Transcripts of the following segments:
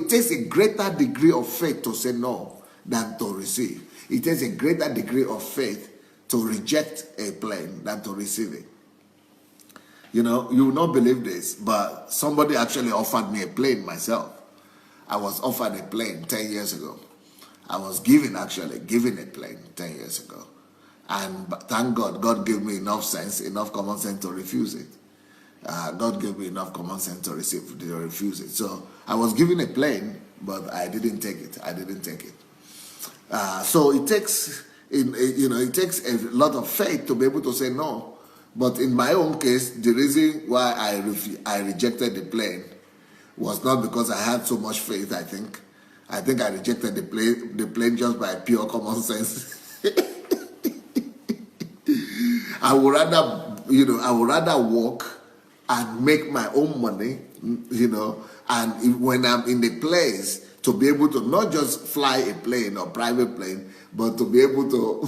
it takes a greater degree of faith to say no than to receive. It takes a greater degree of faith to reject a plane than to receive it. You know, you will not believe this, but somebody actually offered me a plane myself. I was offered a plane 10 years ago. I was given a plane 10 years ago. And thank God, God gave me enough sense, enough common sense to refuse it. God gave me enough common sense to refuse it. So I was given a plane, but I didn't take it. So it takes, it takes a lot of faith to be able to say no. But in my own case, the reason why I rejected the plane was not because I had so much faith. I think I rejected the plane just by pure common sense. I would rather work and make my own money, and when I'm in the place, to be able to not just fly a plane or private plane, but to be able to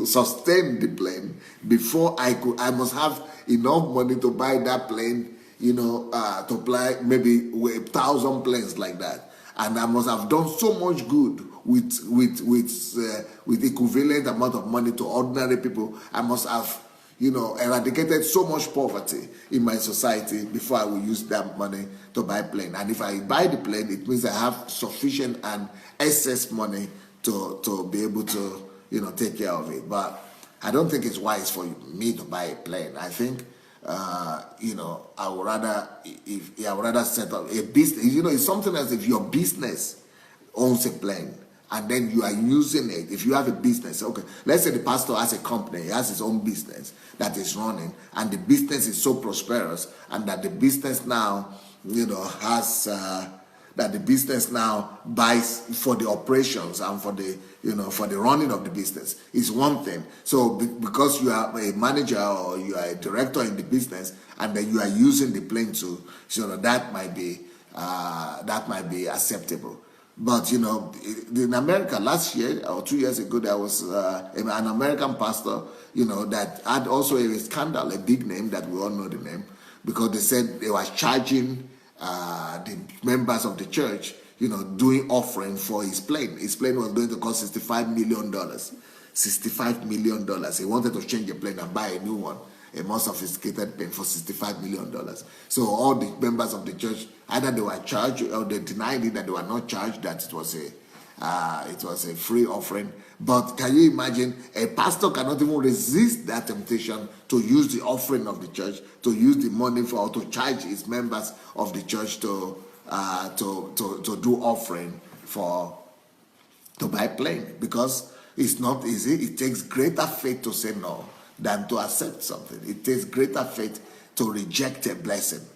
sustain the plane. Before I must have enough money to buy that plane, to fly maybe 1,000 planes like that. And I must have done so much good with equivalent amount of money to ordinary people. I must have, eradicated so much poverty in my society before I will use that money to buy a plane. And if I buy the plane, it means I have sufficient and excess money to be able to, take care of it. But I don't think it's wise for me to buy a plane. I think, I would rather set up a business. It's something as if your business owns a plane, and then you are using it. If you have a business, okay, let's say the pastor has a company, he has his own business that is running, and the business is so prosperous, and that the business now, that the business now buys for the operations and for the, for the running of the business is one thing. So because you are a manager or you are a director in the business, and then you are using the plane to, that might be acceptable. But in America last year or 2 years ago, there was an American pastor, that had also a scandal, a big name that we all know the name, because they said they were charging the members of the church, doing offering for his plane. His plane was going to cost $65 million. $65 million. He wanted to change the plane and buy a new one, a more sophisticated plane for $65 million. So all the members of the church, either they were charged or they denied it, that they were not charged, that it was a free offering. But can you imagine, a pastor cannot even resist that temptation to use the offering of the church, to use the money or to charge his members of the church to do offering to buy plane, because it's not easy. It takes greater faith to say no than to accept something. It takes greater faith to reject a blessing